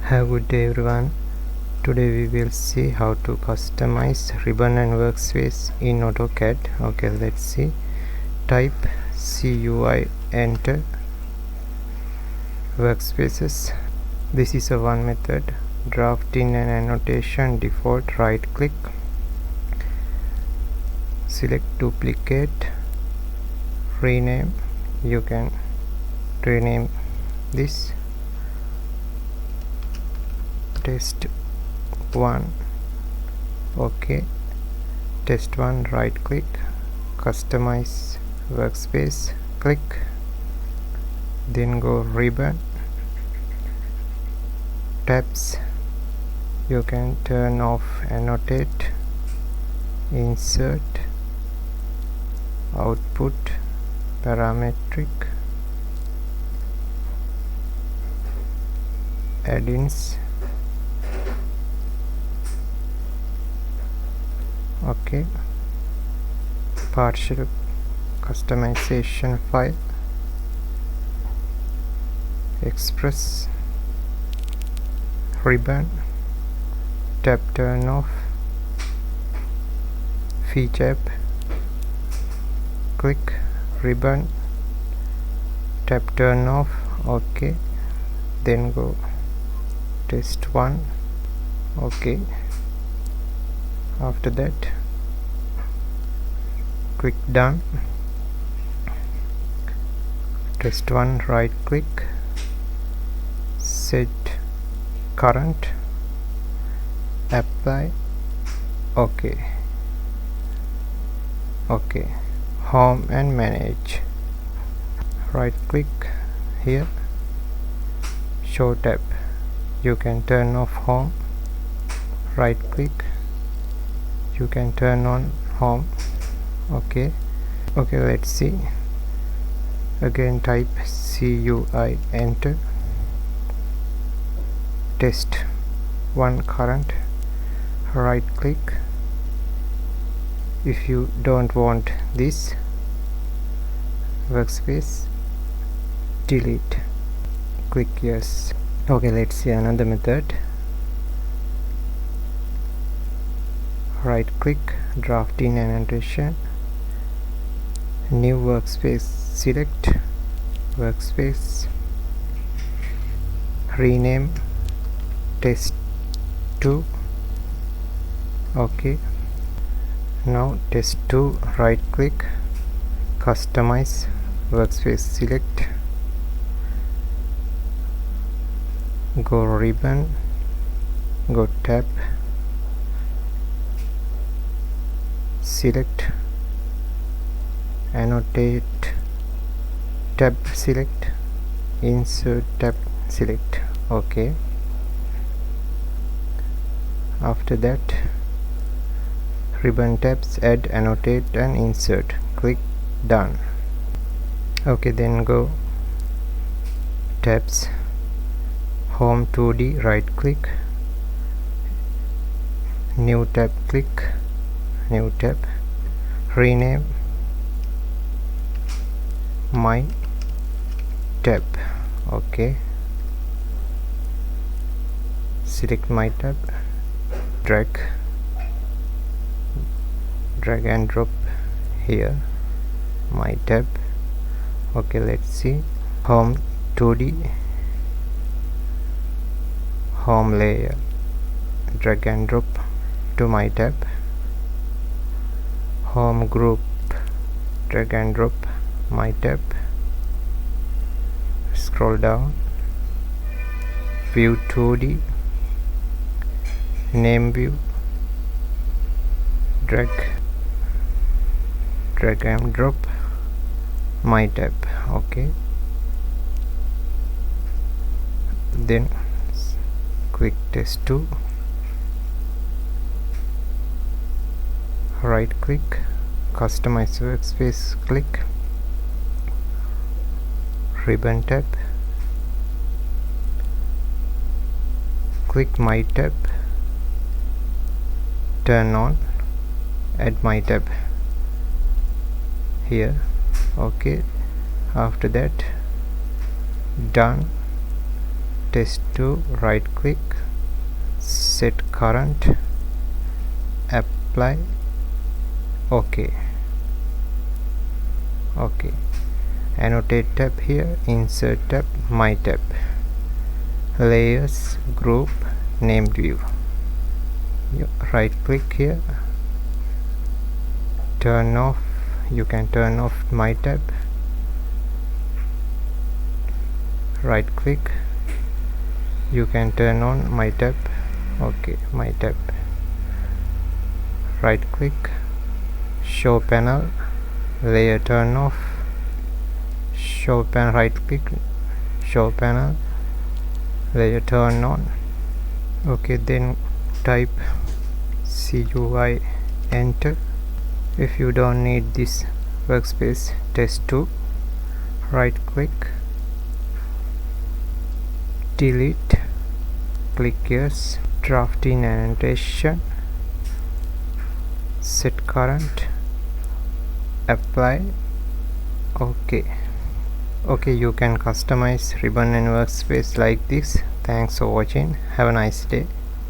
Have a good day everyone. Today we will see how to customize ribbon and workspace in AutoCAD. Okay, let's see. Type CUI, enter workspaces. This is a one method. Draft in an annotation, default, right click, select duplicate, rename. You can rename this test 1. Okay, test 1, right click, customize workspace, click, then go ribbon, tabs. You can turn off annotate, insert, output, parametric, add-ins. Okay, partial customization file, express, ribbon, tab turn off, feature app, click, ribbon, tab turn off. Okay, then go test 1. Okay, after that click done, test 1, right click, set current, apply. Okay, home and manage, right click here, show tab. You can turn off home, right click, you can turn on home. Okay, let's see. Again type CUI, enter, test 1 current, right click. If you don't want this workspace, delete, click yes. Okay, let's see another method. Right click, draft in annotation, new workspace, select workspace, rename test 2. Okay, now test 2, right click, customize workspace, select, go ribbon, go tab, select, annotate, tab select, insert, tab select. Okay, after that ribbon, tabs, add, annotate and insert, click done. Okay, then go tabs, home 2D, right click, new tab, click, new tab, rename my tab. Okay, select my tab, drag and drop here, my tab. Okay, let's see. Home 2D, home layer, drag and drop to my tab, home group, drag and drop my tab, scroll down, view 2D, name view, drag and drop my tab. Okay, then click test 2, right click, customize workspace, click, ribbon tab, click my tab, turn on, add my tab here. Okay, after that done, test 2, right click, set current, apply, OK. Annotate tab here, insert tab, my tab, layers, group, named view. Right click here, turn off, you can turn off my tab, right click, you can turn on my tab. OK, my tab, right click, show panel, layer turn off, show panel, right click, show panel, layer turn on. OK, then type CUI, enter. If you don't need this workspace test 2, right click, delete, click yes, draft in annotation, set current, apply, OK. You can customize ribbon and workspace like this. Thanks for watching. Have a nice day.